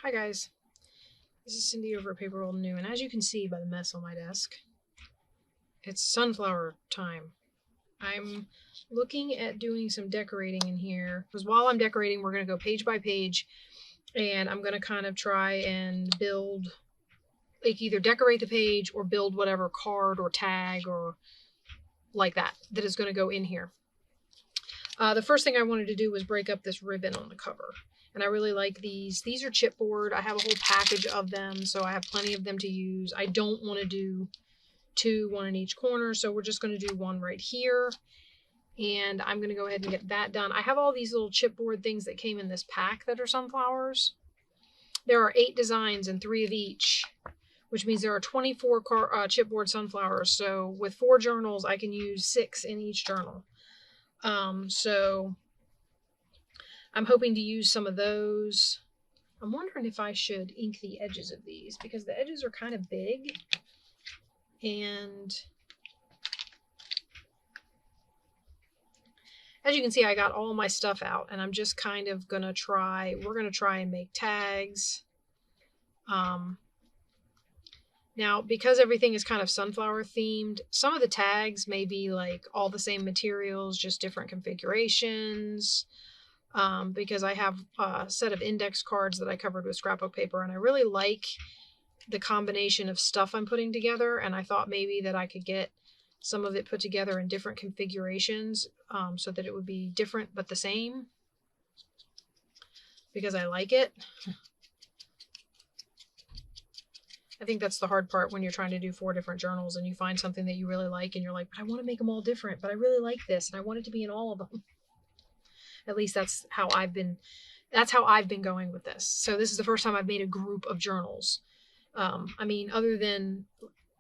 Hi guys, this is Cindy over at paper.old.new, and as you can see by the mess on my desk, it's sunflower time. I'm looking at doing some decorating in here, because while I'm decorating, we're going to go page by page, and I'm going to kind of try and build, like either decorate the page or build whatever card or tag or like that is going to go in here. The first thing I wanted to do was break up this ribbon on the cover. And I really like these. These are chipboard. I have a whole package of them, so I have plenty of them to use. I don't want to do two, one in each corner, so we're just going to do one right here. And I'm going to go ahead and get that done. I have all these little chipboard things that came in this pack that are sunflowers. There are 8 designs and 3 of each, which means there are 24 chipboard sunflowers. So with 4 journals, I can use 6 in each journal. So I'm hoping to use some of those. I'm wondering if I should ink the edges of these because the edges are kind of big. And as you can see, I got all my stuff out and I'm just kind of going to try, we're going to try and make tags. Now, because everything is kind of sunflower themed, some of the tags may be like all the same materials, just different configurations. Because I have a set of index cards that I covered with scrapbook paper, and I really like the combination of stuff I'm putting together, and I thought maybe that I could get some of it put together in different configurations so that it would be different but the same, because I like it. I think that's the hard part when you're trying to do 4 different journals and you find something that you really like and you're like, but I want to make them all different, but I really like this and I want it to be in all of them. At least that's how I've been going with this. So this is the first time I've made a group of journals. I mean, other than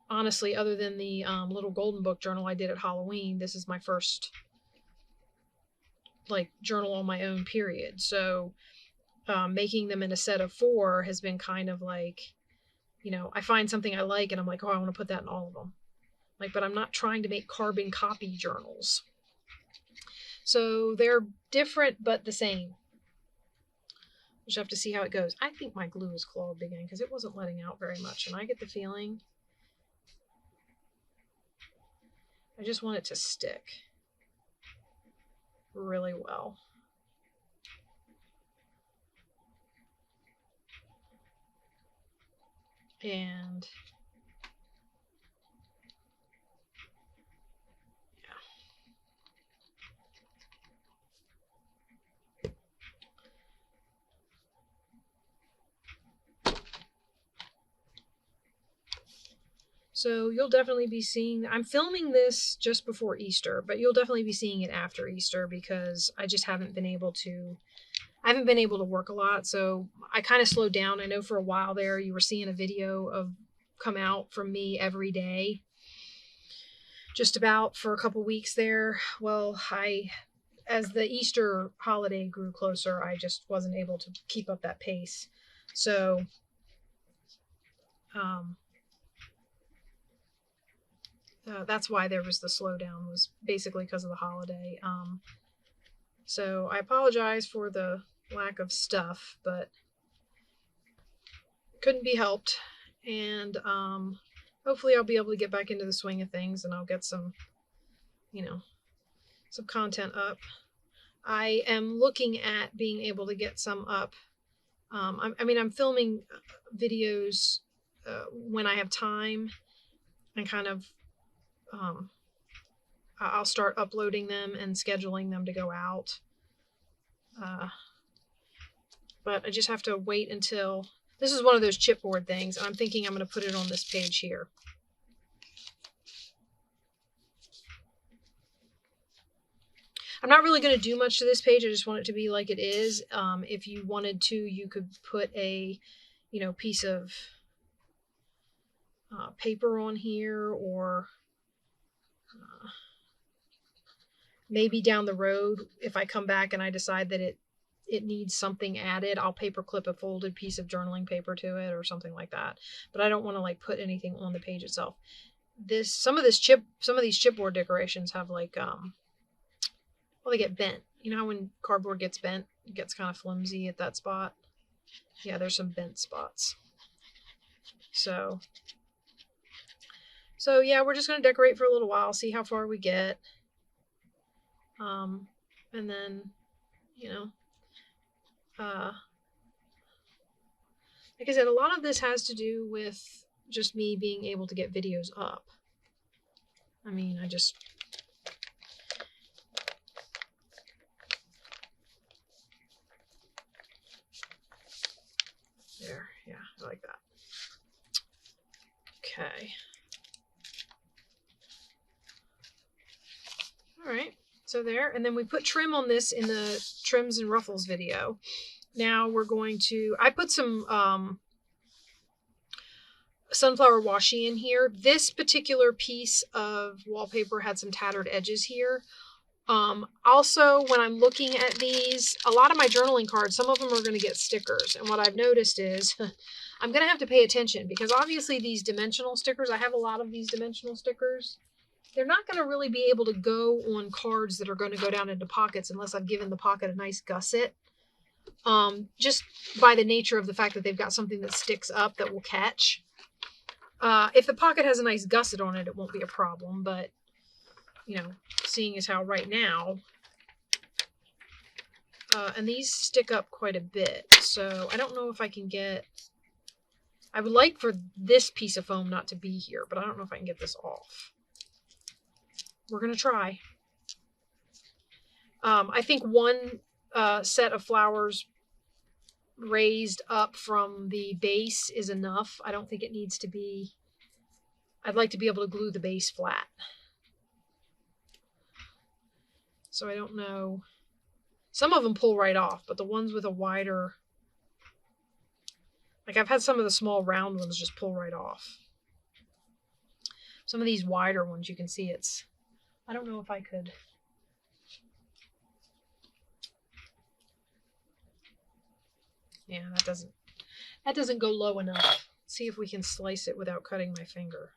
the little golden book journal I did at Halloween, this is my first like journal on my own, period. So making them in a set of 4 has been kind of like, you know, I find something I like and I'm like, oh, I want to put that in all of them. Like, but I'm not trying to make carbon copy journals. So they're different but the same. We'll just have to see how it goes. I think my glue is clogged again because it wasn't letting out very much. And I get the feeling I just want it to stick really well. And so you'll definitely be seeing, I'm filming this just before Easter, but you'll definitely be seeing it after Easter because I just haven't been able to work a lot. So I kind of slowed down. I know for a while there you were seeing a video of come out from me every day, just about for a couple weeks there. Well, as the Easter holiday grew closer, I just wasn't able to keep up that pace. So, that's why there was the slowdown, was basically because of the holiday. So I apologize for the lack of stuff, but couldn't be helped. And hopefully I'll be able to get back into the swing of things and I'll get some, some content up. I am looking at being able to get some up. I'm filming videos when I have time and kind of I'll start uploading them and scheduling them to go out. But I just have to wait until, this is one of those chipboard things, and I'm thinking I'm going to put it on this page here. I'm not really going to do much to this page. I just want it to be like it is. If you wanted to, you could put a, piece of paper on here, or maybe down the road, if I come back and I decide that it needs something added, I'll paper clip a folded piece of journaling paper to it or something like that. But I don't want to like put anything on the page itself. Some of these chipboard decorations have like well, they get bent. You know how when cardboard gets bent, it gets kind of flimsy at that spot. yeah, there's some bent spots. So yeah, we're just going to decorate for a little while, see how far we get. And then, you know, like I said, a lot of this has to do with just me being able to get videos up. I mean, there, yeah, I like that. Okay. All right, so there, and then we put trim on this in the trims and ruffles video. Now we're going to, I put some sunflower washi in here. This particular piece of wallpaper had some tattered edges here. Also, when I'm looking at these, a lot of my journaling cards, some of them are going to get stickers. And what I've noticed is I'm going to have to pay attention because obviously these dimensional stickers, I have a lot of these dimensional stickers. They're not going to really be able to go on cards that are going to go down into pockets unless I've given the pocket a nice gusset. Just by the nature of the fact that they've got something that sticks up that will catch. If the pocket has a nice gusset on it, it won't be a problem. But, you know, seeing as how right now, and these stick up quite a bit. So I don't know if I can get, I would like for this piece of foam not to be here, but I don't know if I can get this off. We're going to try. I think one set of flowers raised up from the base is enough. I don't think it needs to be, I'd like to be able to glue the base flat. So I don't know. Some of them pull right off, but the ones with a wider, like I've had some of the small round ones just pull right off. Some of these wider ones, you can see it's, I don't know if I could. Yeah, that doesn't go low enough. Let's see if we can slice it without cutting my finger.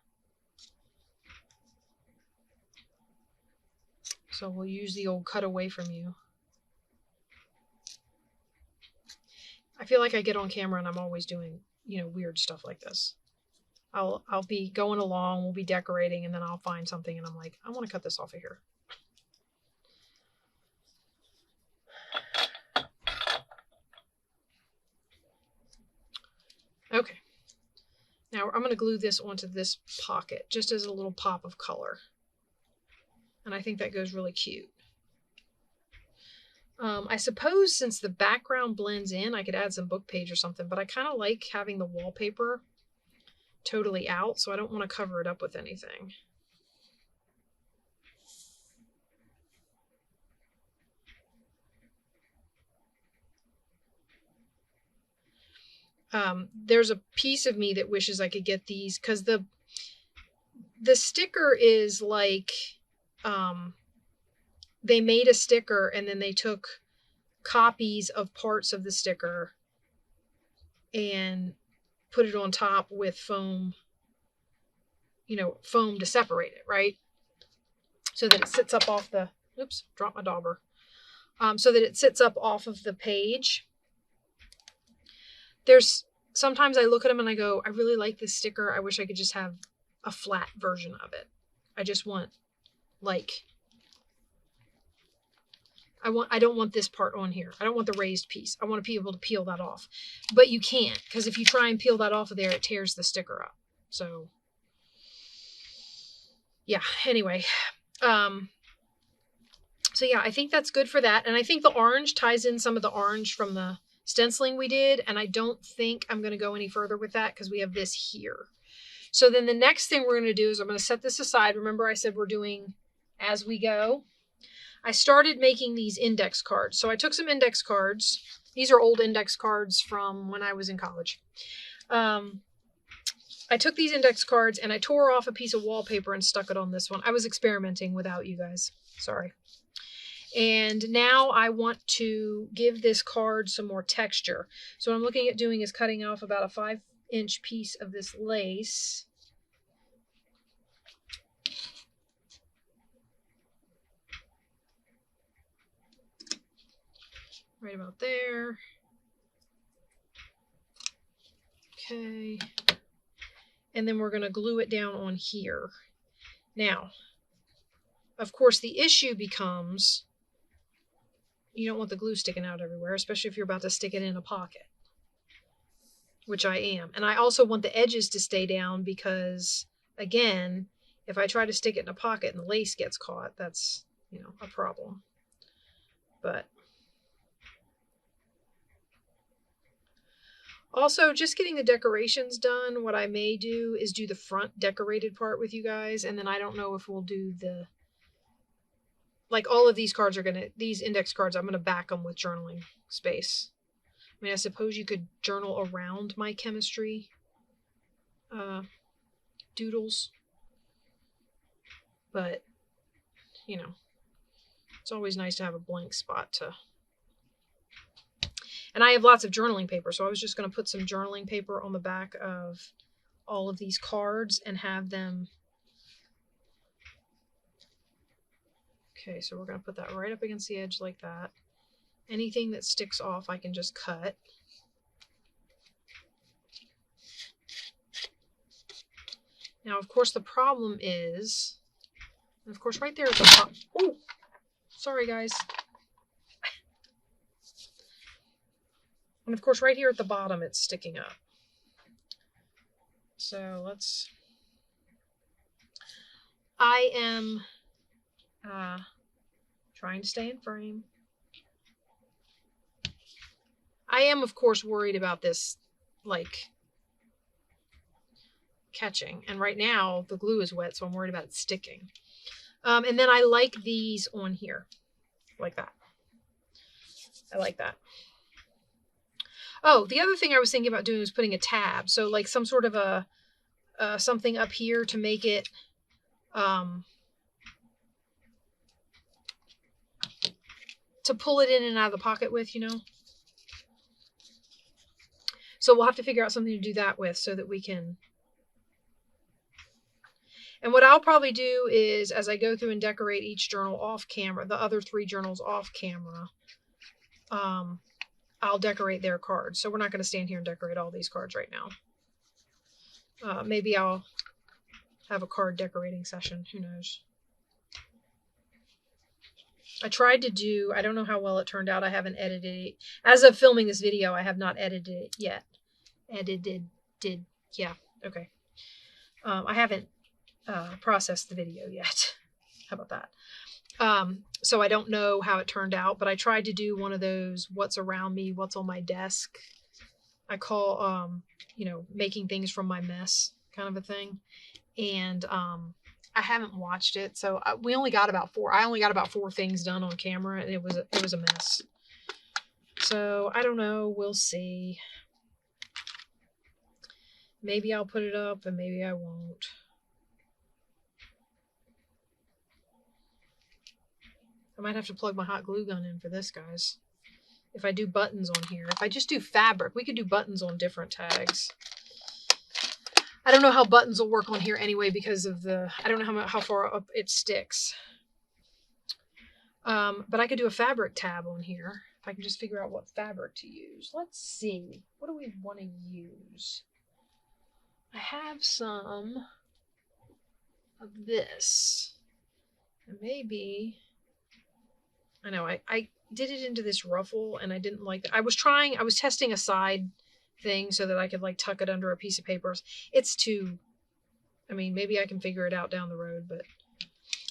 So we'll use the old cut away from you. I feel like I get on camera and I'm always doing, you know, weird stuff like this. I'll be going along, we'll be decorating, and then I'll find something and I'm like, I want to cut this off of here. Okay. Now I'm going to glue this onto this pocket just as a little pop of color. And I think that goes really cute. I suppose since the background blends in, I could add some book page or something, but I kind of like having the wallpaper totally out, so I don't want to cover it up with anything. There's a piece of me that wishes I could get these because the sticker is like, they made a sticker and then they took copies of parts of the sticker and put it on top with foam, you know, foam to separate it, right? So that it sits up off the, oops, dropped my dauber. So that it sits up off of the page. There's, sometimes I look at them and I go, I really like this sticker. I wish I could just have a flat version of it. I just want, like, I don't want this part on here. I don't want the raised piece. I want to be able to peel that off. But you can't, because if you try and peel that off of there, it tears the sticker up. So, yeah, anyway. So yeah, I think that's good for that. And I think the orange ties in some of the orange from the stenciling we did. And I don't think I'm going to go any further with that because we have this here. So then the next thing we're going to do is I'm going to set this aside. Remember I said we're doing as we go. I started making these index cards. So I took some index cards. These are old index cards from when I was in college. I took these index cards and I tore off a piece of wallpaper and stuck it on this one. I was experimenting without you guys. Sorry. And now I want to give this card some more texture. So what I'm looking at doing is cutting off about a 5-inch piece of this lace. Right about there. Okay. And then we're going to glue it down on here. Now, of course, the issue becomes you don't want the glue sticking out everywhere, especially if you're about to stick it in a pocket, which I am. And I also want the edges to stay down because, again, if I try to stick it in a pocket and the lace gets caught, that's, you know, a problem. But also, just getting the decorations done, what I may do is do the front decorated part with you guys, and then I don't know if we'll do the, like all of these cards are gonna, these index cards, I'm gonna back them with journaling space. I mean, I suppose you could journal around my chemistry doodles, but, you know, it's always nice to have a blank spot to... And I have lots of journaling paper, so I was just going to put some journaling paper on the back of all of these cards and have them... Okay, so we're going to put that right up against the edge like that. Anything that sticks off, I can just cut. Now, of course, the problem is... And of course, right there at the top... Oh! Sorry, guys. And of course, right here at the bottom, it's sticking up. So let's... I am trying to stay in frame. I am, of course, worried about this, like, catching. And right now, the glue is wet, so I'm worried about it sticking. And then I like these on here, like that. I like that. Oh, the other thing I was thinking about doing was putting a tab. So like some sort of a something up here to make it to pull it in and out of the pocket with, you know. So we'll have to figure out something to do that with so that we can... And what I'll probably do is, as I go through and decorate each journal off camera, the other 3 journals off camera, I'll decorate their cards. So we're not going to stand here and decorate all these cards right now. Maybe I'll have a card decorating session. Who knows? I tried to do, I don't know how well it turned out. I haven't edited it. As of filming this video, I have not edited it yet. Yeah, okay. I haven't processed the video yet. How about that? So I don't know how it turned out, but I tried to do one of those what's around me, what's on my desk. I call, you know, making things from my mess kind of a thing. And I haven't watched it, so we only got about 4. I only got about 4 things done on camera, and it was a mess. So I don't know. We'll see. Maybe I'll put it up, and maybe I won't. I might have to plug my hot glue gun in for this, guys. If I do buttons on here. If I just do fabric, we could do buttons on different tags. I don't know how buttons will work on here anyway because of the... I don't know how far up it sticks. But I could do a fabric tab on here. If I can just figure out what fabric to use. Let's see. What do we want to use? I have some of this. And maybe... I know, I did it into this ruffle and I didn't like it. I was testing a side thing so that I could like tuck it under a piece of paper. It's too, I mean, maybe I can figure it out down the road, but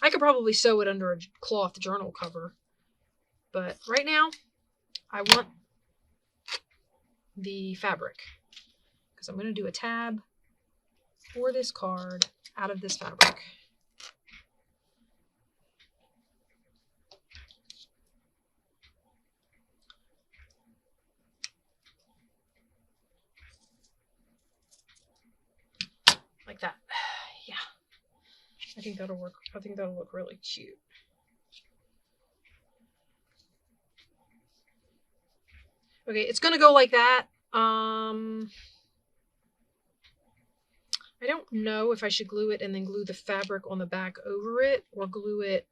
I could probably sew it under a cloth journal cover. But right now, I want the fabric because I'm going to do a tab for this card out of this fabric. Like that. Yeah. I think that'll work. I think that'll look really cute. Okay, it's gonna go like that. I don't know if I should glue it and then glue the fabric on the back over it or glue it.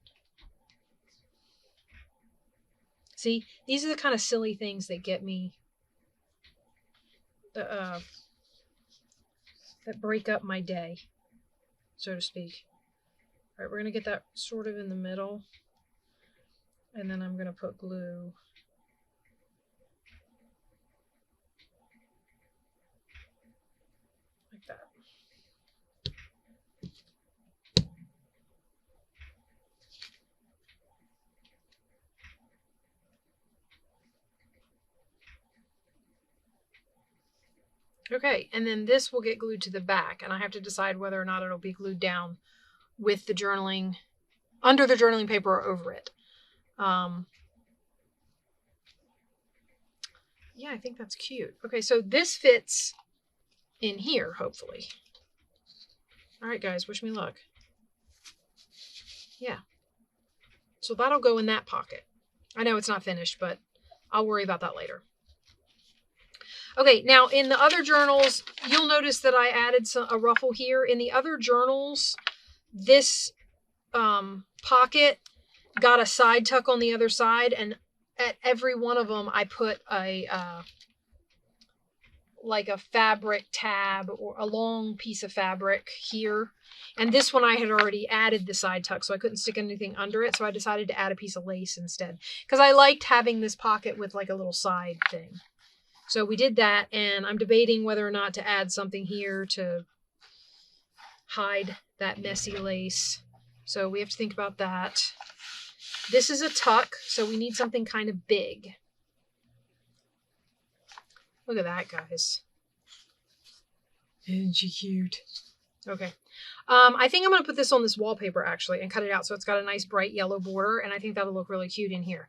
See, these are the kind of silly things that get me. that break up my day, so to speak. All right, we're going to get that sort of in the middle. And then I'm going to put glue. Like that. Okay, and then this will get glued to the back, and I have to decide whether or not it'll be glued down with the journaling, under the journaling paper or over it. Yeah, I think that's cute. Okay, so this fits in here, hopefully. All right, guys, wish me luck. Yeah. So that'll go in that pocket. I know it's not finished, but I'll worry about that later. Okay, now in the other journals, you'll notice that I added a ruffle here. In the other journals, this pocket got a side tuck on the other side, and at every one of them I put a like a fabric tab or a long piece of fabric here. And this one I had already added the side tuck, so I couldn't stick anything under it, so I decided to add a piece of lace instead, because I liked having this pocket with like a little side thing. So we did that, and I'm debating whether or not to add something here to hide that messy lace. So we have to think about that. This is a tuck, so we need something kind of big. Look at that, guys. Isn't she cute? Okay. I think I'm going to put this on this wallpaper, actually, and cut it out so it's got a nice bright yellow border, and I think that'll look really cute in here.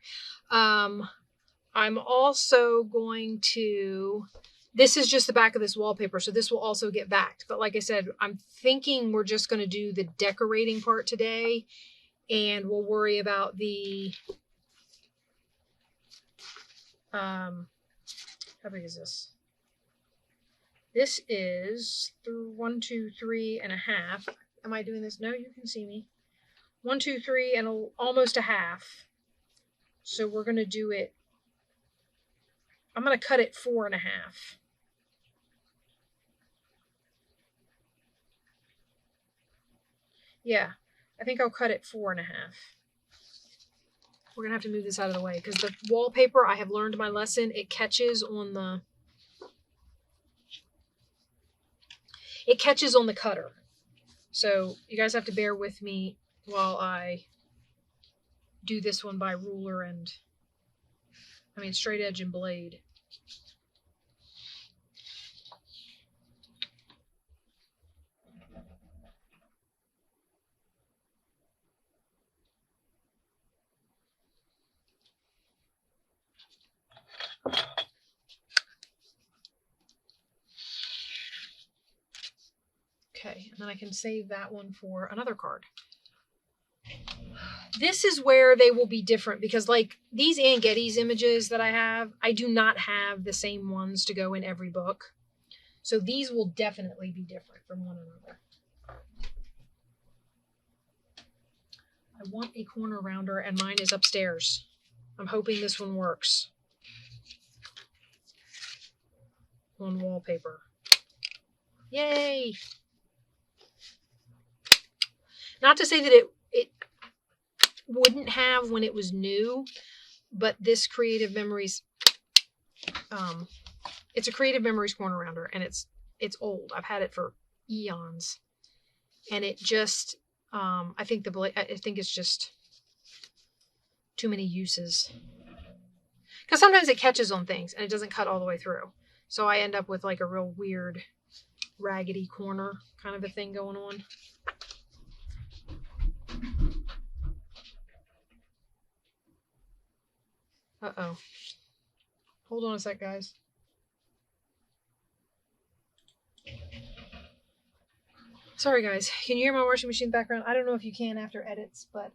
I'm also going to... This is just the back of this wallpaper, so this will also get backed. But like I said, I'm thinking we're just going to do the decorating part today, and we'll worry about the... how big is this? This is 1, 2, 3 and a half. Am I doing this? No, you can see me. 1, 2, 3 and almost a half. So we're going to do it. I'm going to cut it 4 and a half. Yeah, I think I'll cut it 4 and a half. We're going to have to move this out of the way because the wallpaper, I have learned my lesson. It catches on the... It catches on the cutter. So you guys have to bear with me while I do this one by ruler and, straight edge and blade. Okay, and then I can save that one for another card. This is where they will be different because like these Ann Getty's images that I have, I do not have the same ones to go in every book. So these will definitely be different from one another. I want a corner rounder and mine is upstairs. I'm hoping this one works on wallpaper. Yay! Not to say that it wouldn't have when it was new, but this Creative Memories, it's a Creative Memories corner rounder, and it's old. I've had it for eons, and it just, I think it's just too many uses. Because sometimes it catches on things and it doesn't cut all the way through, so I end up with like a real weird, raggedy corner kind of a thing going on. Uh-oh. Hold on a sec, guys. Sorry, guys. Can you hear my washing machine background? I don't know if you can after edits, but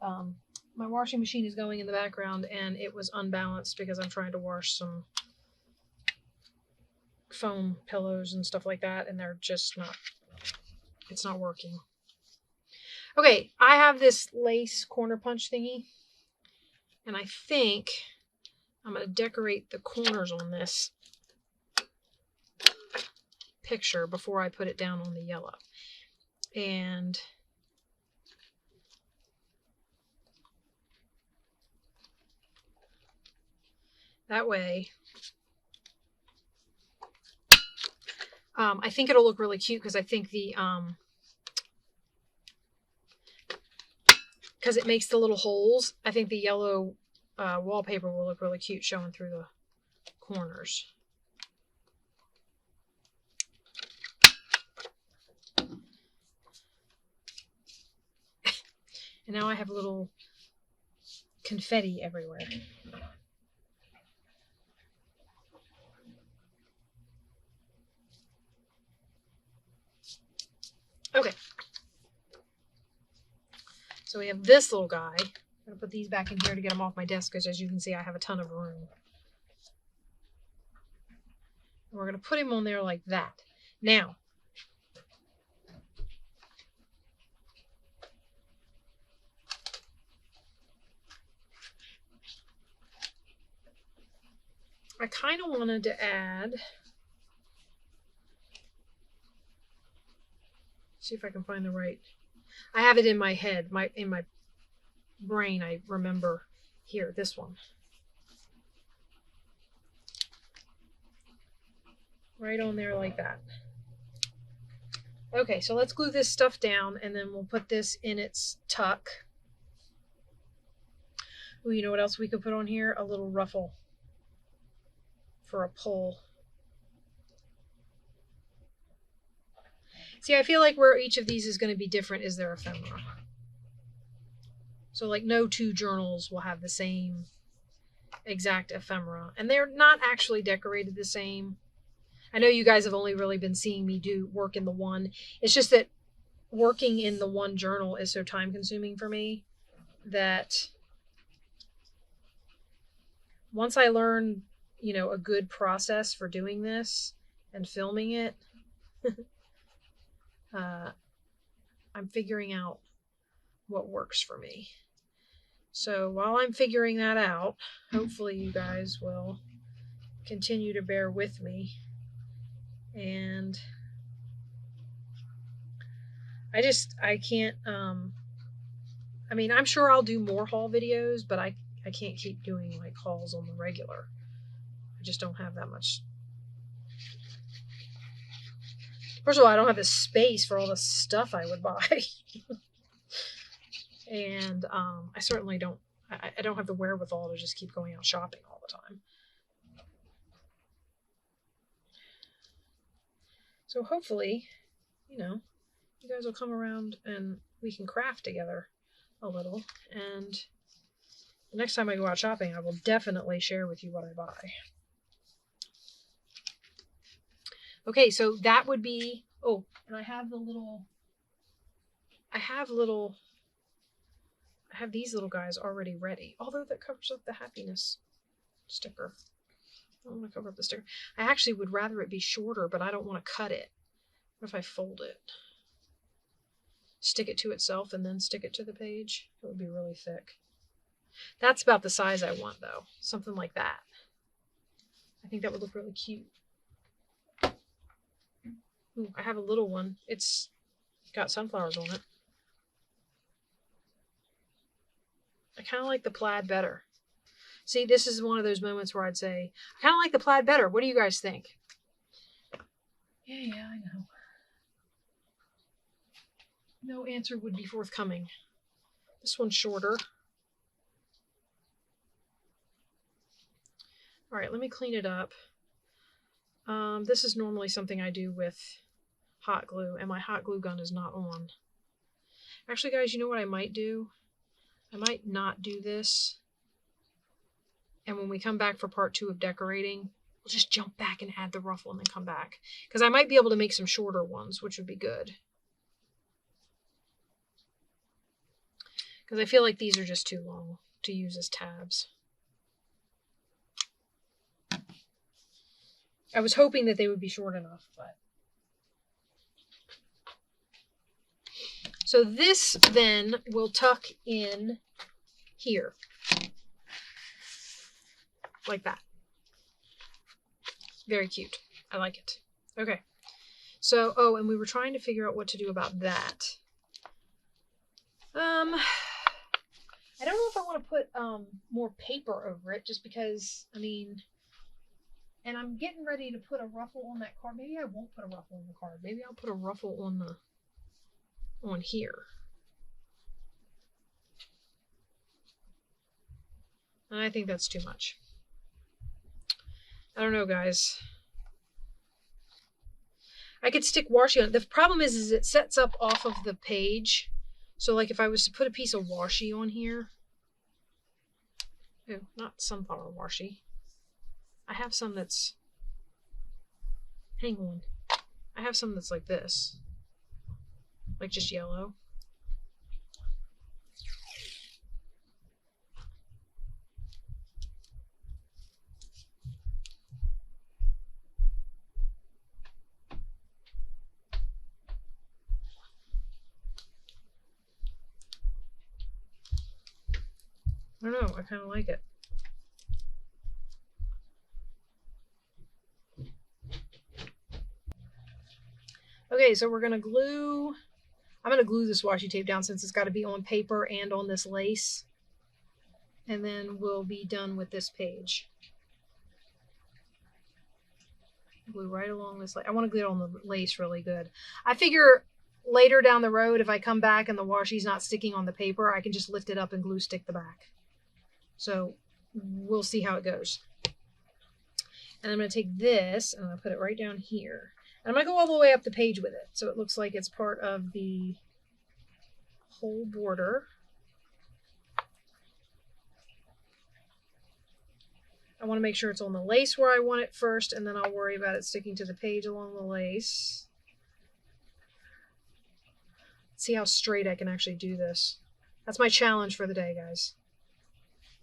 my washing machine is going in the background, and it was unbalanced because I'm trying to wash some foam pillows and stuff like that, and they're just not... It's not working. Okay, I have this lace corner punch thingy, and I think I'm going to decorate the corners on this picture before I put it down on the yellow. And that way, I think it'll look really cute because I think the, because it makes the little holes, I think the yellow wallpaper will look really cute showing through the corners. And now I have little confetti everywhere. Okay. So we have this little guy. I'm going to put these back in here to get them off my desk because as you can see, I have a ton of room. And we're going to put him on there like that. Now, I kind of wanted to add, see if I can find the right, I have it in my head, in my brain, I remember here, this one. Right on there like that. Okay, so let's glue this stuff down and then we'll put this in its tuck. Ooh, you know what else we could put on here? A little ruffle for a pull. See, I feel like where each of these is going to be different is their ephemera. So like no two journals will have the same exact ephemera. And they're not actually decorated the same. I know you guys have only really been seeing me do work in the one. It's just that working in the one journal is so time consuming for me that once I learn, you know, a good process for doing this and filming it, I'm figuring out what works for me. So while I'm figuring that out, hopefully you guys will continue to bear with me. And I can't, I mean, I'm sure I'll do more haul videos, but I can't keep doing like hauls on the regular. I just don't have that much. First of all, I don't have the space for all the stuff I would buy. And I certainly don't, I don't have the wherewithal to just keep going out shopping all the time. So hopefully, you know, you guys will come around and we can craft together a little. And the next time I go out shopping, I will definitely share with you what I buy. Okay, so that would be, oh, and I have these little guys already ready. Although that covers up the happiness sticker. I don't want to cover up the sticker. I actually would rather it be shorter, but I don't want to cut it. What if I fold it? Stick it to itself and then stick it to the page? It would be really thick. That's about the size I want, though. Something like that. I think that would look really cute. Ooh, I have a little one. It's got sunflowers on it. I kind of like the plaid better. See, this is one of those moments where I'd say, I kind of like the plaid better. What do you guys think? Yeah, I know. No answer would be forthcoming. This one's shorter. All right, let me clean it up. This is normally something I do with hot glue, and my hot glue gun is not on. Actually, guys, you know what I might do? I might not do this. And when we come back for part 2 of decorating, we'll just jump back and add the ruffle and then come back. Because I might be able to make some shorter ones, which would be good. Because I feel like these are just too long to use as tabs. I was hoping that they would be short enough, but... So this then will tuck in here. Like that. Very cute. I like it. Okay. So, oh, and we were trying to figure out what to do about that. I don't know if I want to put more paper over it, just because, I mean, and I'm getting ready to put a ruffle on that card. Maybe I won't put a ruffle on the card. Maybe I'll put a ruffle on here. And I think that's too much. I don't know, guys. I could stick washi on it. The problem is it sets up off of the page. So like if I was to put a piece of washi on here. Oh, not sunflower washi. I have some that's, hang on. I have some that's like this. Like just yellow. I don't know, I kind of like it. Okay, so we're going to glue, I'm going to glue this washi tape down since it's got to be on paper and on this lace. And then we'll be done with this page. Glue right along this lace. I want to glue it on the lace really good. I figure later down the road, if I come back and the washi's not sticking on the paper, I can just lift it up and glue stick the back. So we'll see how it goes. And I'm going to take this and I'm going to put it right down here. And I'm going to go all the way up the page with it, so it looks like it's part of the whole border. I want to make sure it's on the lace where I want it first, and then I'll worry about it sticking to the page along the lace. Let's see how straight I can actually do this. That's my challenge for the day, guys.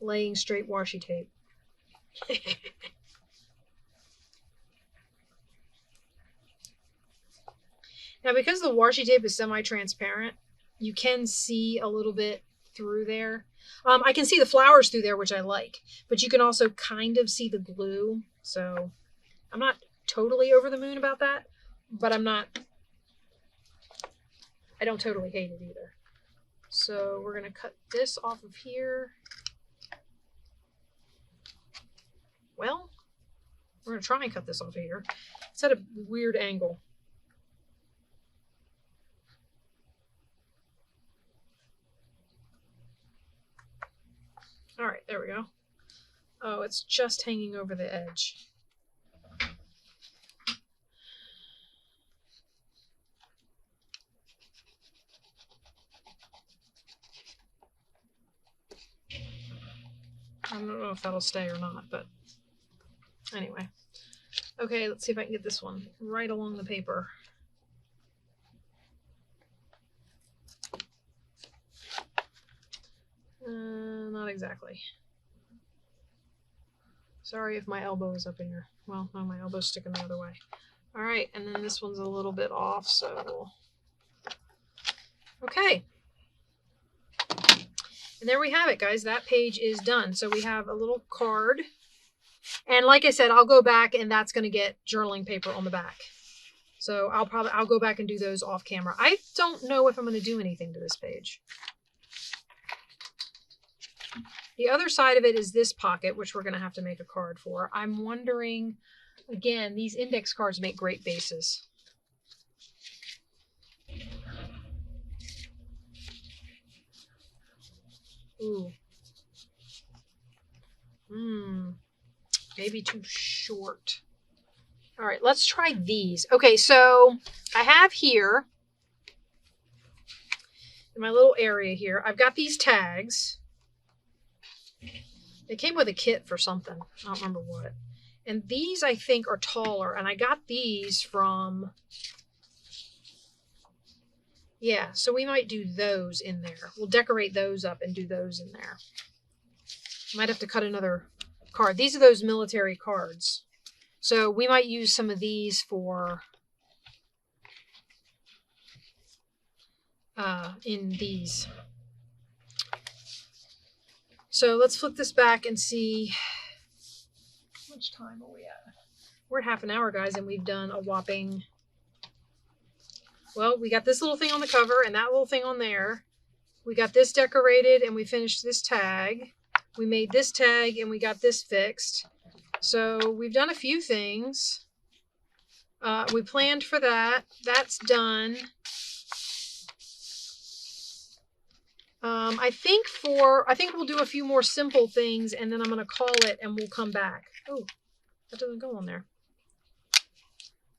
Laying straight washi tape. Now, because the washi tape is semi-transparent, you can see a little bit through there. I can see the flowers through there, which I like, but you can also kind of see the glue. So I'm not totally over the moon about that, but I don't totally hate it either. So we're going to cut this off of here. Well, we're going to try and cut this off here. It's at a weird angle. All right, there we go. Oh, it's just hanging over the edge. I don't know if that'll stay or not, but anyway. Okay, let's see if I can get this one right along the paper. Not exactly. Sorry if my elbow is up in here. Well, no, my elbow's sticking the other way. All right, and then this one's a little bit off, so okay. And there we have it, guys. That page is done. So we have a little card. And like I said, I'll go back and that's going to get journaling paper on the back. So I'll go back and do those off camera. I don't know if I'm going to do anything to this page. The other side of it is this pocket, which we're going to have to make a card for. I'm wondering, again, these index cards make great bases. Ooh. Maybe too short. All right, let's try these. Okay, so I have here, in my little area here, I've got these tags. They came with a kit for something. I don't remember what. And these, I think, are taller. And I got these from... Yeah, so we might do those in there. We'll decorate those up and do those in there. Might have to cut another card. These are those military cards. So we might use some of these for... in these. So let's flip this back and see how much time are we at. We're at half an hour, guys, and we've done a whopping Well, we got this little thing on the cover and that little thing on there. We got this decorated and we finished this tag. We made this tag and we got this fixed. So we've done a few things. We planned for that. That's done. I think we'll do a few more simple things and then I'm going to call it and we'll come back. Oh, that doesn't go on there.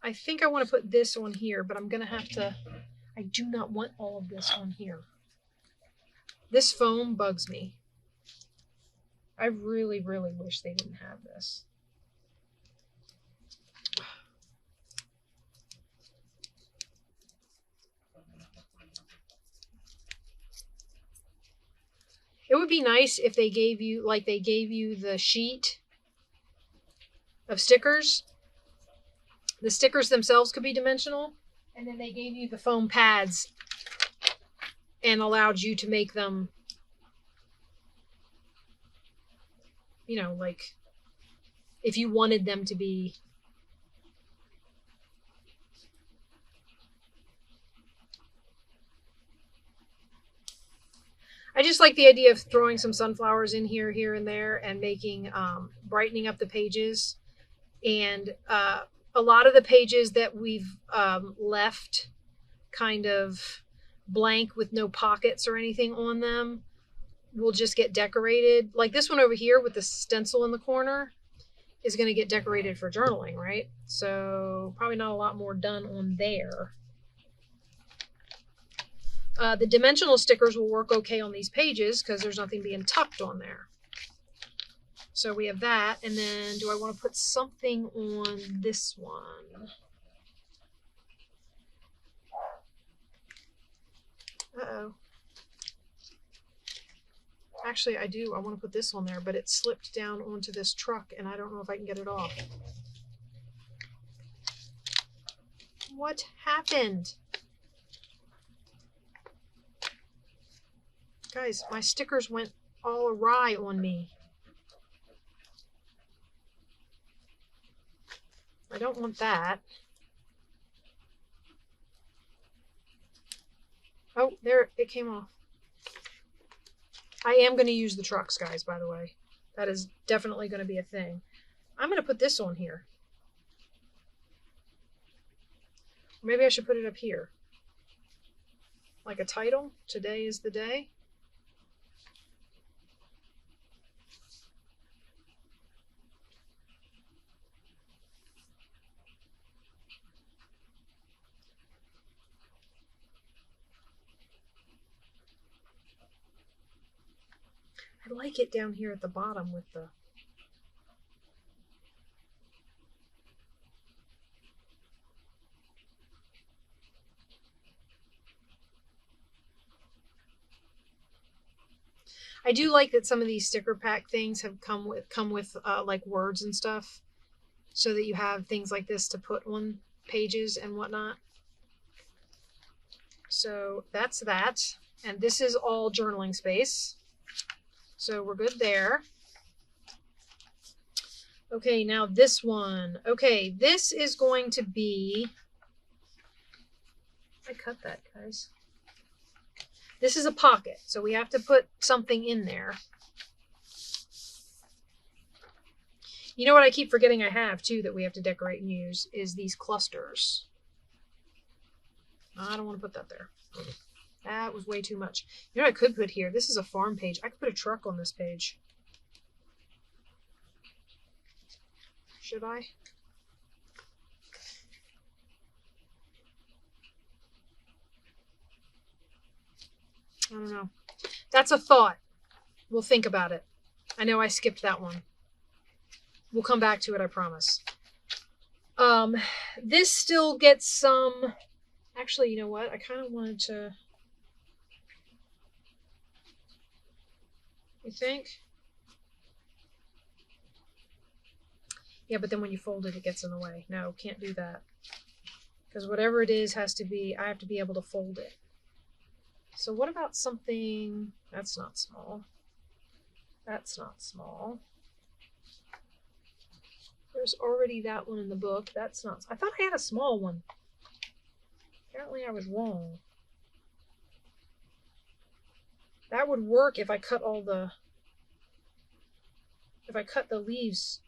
I think I want to put this on here, but I'm going to have to, I do not want all of this on here. This foam bugs me. I really, really wish they didn't have this. It would be nice if they gave you, like they gave you the sheet of stickers. The stickers themselves could be dimensional, and then they gave you the foam pads and allowed you to make them, you know, like if you wanted them to be. I just like the idea of throwing some sunflowers in here and there, and making, brightening up the pages. And a lot of the pages that we've left kind of blank with no pockets or anything on them will just get decorated. Like this one over here with the stencil in the corner is going to get decorated for journaling, right? So probably not a lot more done on there. The dimensional stickers will work okay on these pages because there's nothing being tucked on there. So we have that, and then do I want to put something on this one? Uh-oh. Actually, I do. I want to put this on there, but it slipped down onto this truck, and I don't know if I can get it off. What happened? Guys, my stickers went all awry on me. I don't want that. Oh, there, it came off. I am going to use the trucks, guys, by the way. That is definitely going to be a thing. I'm going to put this on here. Maybe I should put it up here. Like a title. Today is the day. I like it down here at the bottom with the... I do like that some of these sticker pack things have come with like words and stuff, so that you have things like this to put on pages and whatnot. So that's that. And this is all journaling space. So we're good there. Okay, now this one. Okay, this is going to be... I cut that, guys. This is a pocket, so we have to put something in there. You know what I keep forgetting I have, too, that we have to decorate and use, is these clusters. I don't want to put that there. That was way too much. You know what I could put here? This is a farm page. I could put a truck on this page. Should I? I don't know. That's a thought. We'll think about it. I know I skipped that one. We'll come back to it, I promise. This still gets some... Actually, you know what? I kind of wanted to... You think? Yeah, but then when you fold it, it gets in the way. No, can't do that. Because whatever it is has to be... I have to be able to fold it. So what about something... That's not small. That's not small. There's already that one in the book. That's not... I thought I had a small one. Apparently I was wrong. That would work if I cut all the... If I cut the leaves.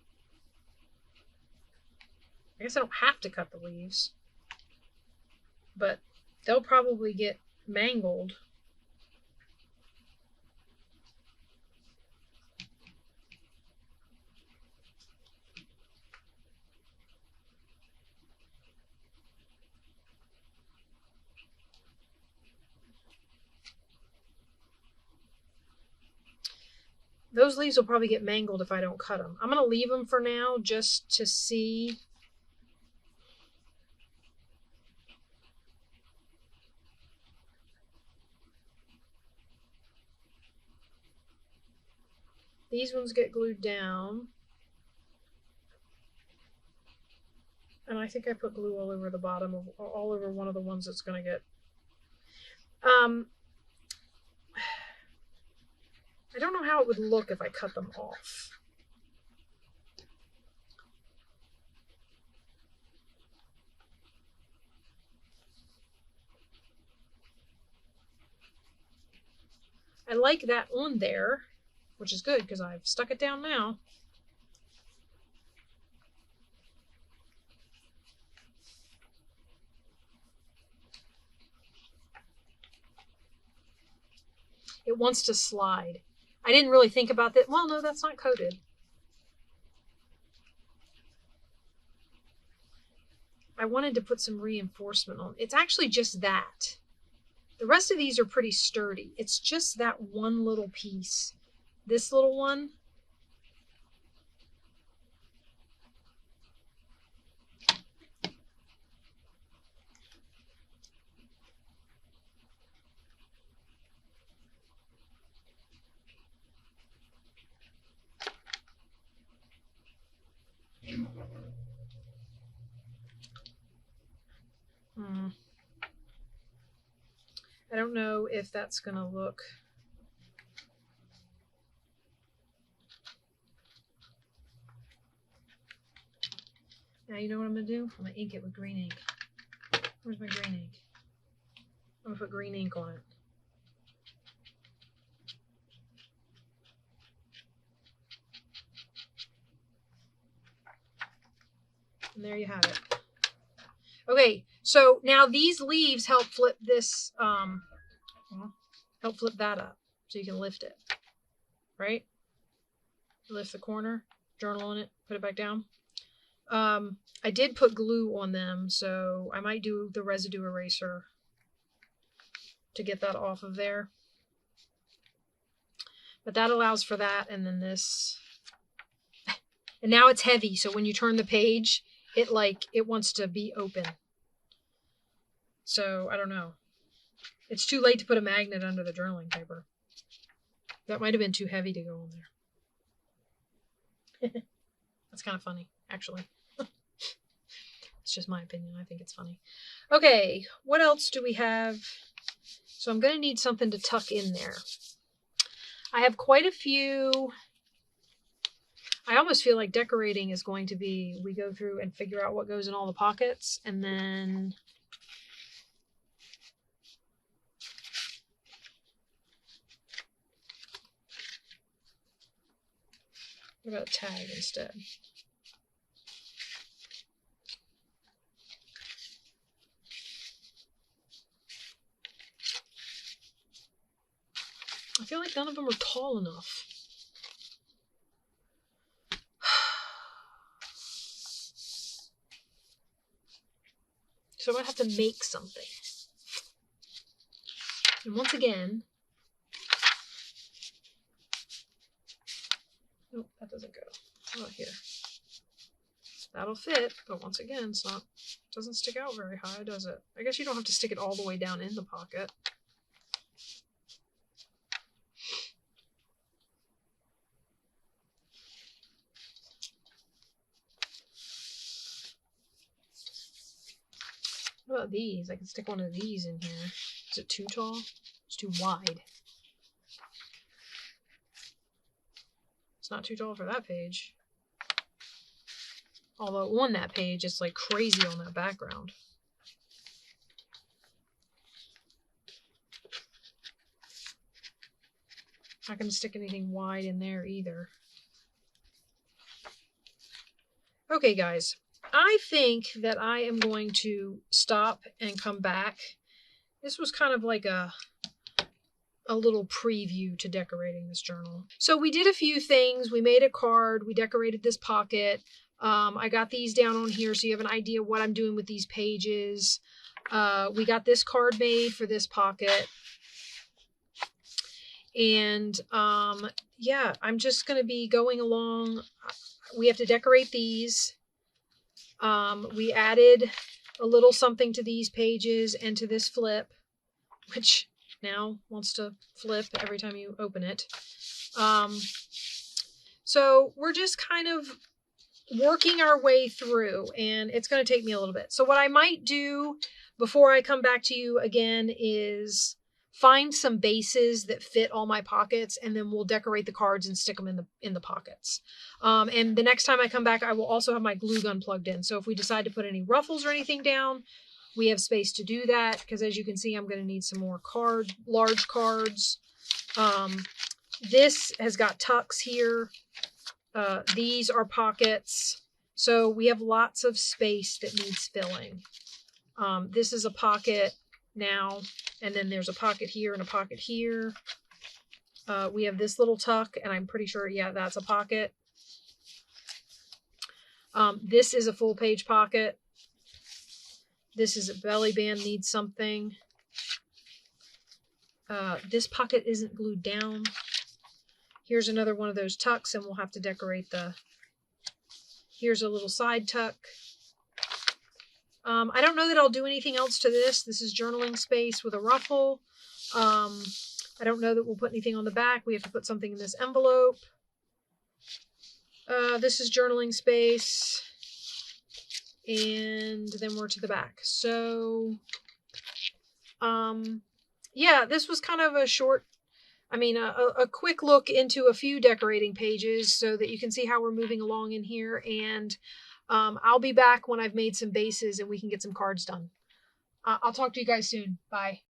I guess I don't have to cut the leaves. But they'll probably get mangled. Those leaves will probably get mangled if I don't cut them. I'm going to leave them for now just to see. These ones get glued down. And I think I put glue all over the bottom of all over one of the ones that's going to get. I don't know how it would look if I cut them off. I like that on there, which is good because I've stuck it down now. It wants to slide. I didn't really think about that. Well, no, that's not coated. I wanted to put some reinforcement on. It's actually just that. The rest of these are pretty sturdy. It's just that one little piece. This little one. I don't know if that's going to look... Now you know what I'm going to do? I'm going to ink it with green ink. Where's my green ink? I'm going to put green ink on it. And there you have it. Okay, so now these leaves help flip this, help flip that up so you can lift it, right? Lift the corner, journal on it, put it back down. I did put glue on them, so I might do the residue eraser to get that off of there. But that allows for that, and then this. And now it's heavy, so when you turn the page, it wants to be open. So, I don't know. It's too late to put a magnet under the journaling paper. That might have been too heavy to go on there. That's kind of funny, actually. It's just my opinion. I think it's funny. Okay, what else do we have? So I'm going to need something to tuck in there. I have quite a few. I almost feel like decorating is going to be, we go through and figure out what goes in all the pockets, and then what about a tag instead? I feel like none of them are tall enough. So I'm going to have to make something. And once again, nope, that doesn't go. How about here? That'll fit, but once again, it's not, doesn't stick out very high, does it? I guess you don't have to stick it all the way down in the pocket. What about these? I can stick one of these in here. Is it too tall? It's too wide. It's not too tall for that page. Although on that page, it's like crazy on that background. Not going to stick anything wide in there either. Okay, guys, I think that I am going to stop and come back. This was kind of like a little preview to decorating this journal. So we did a few things. We made a card. We decorated this pocket. I got these down on here so you have an idea what I'm doing with these pages. We got this card made for this pocket. And yeah, I'm just going to be going along. We have to decorate these. We added a little something to these pages and to this flip, which now wants to flip every time you open it. So we're just kind of working our way through, and it's going to take me a little bit. So what I might do before I come back to you again is find some bases that fit all my pockets, and then we'll decorate the cards and stick them in the pockets. And the next time I come back, I will also have my glue gun plugged in. So if we decide to put any ruffles or anything down, we have space to do that, because as you can see, I'm going to need some more large cards. This has got tucks here. These are pockets. So we have lots of space that needs filling. This is a pocket now, and then there's a pocket here and a pocket here. We have this little tuck, and I'm pretty sure, yeah, that's a pocket. This is a full page pocket. This is a belly band, needs something. This pocket isn't glued down. Here's another one of those tucks, and we'll have to decorate here's a little side tuck. I don't know that I'll do anything else to this. This is journaling space with a ruffle. I don't know that we'll put anything on the back. We have to put something in this envelope. This is journaling space. And then we're to the back. So, yeah, this was kind of a short, a quick look into a few decorating pages so that you can see how we're moving along in here. And I'll be back when I've made some bases and we can get some cards done. I'll talk to you guys soon. Bye.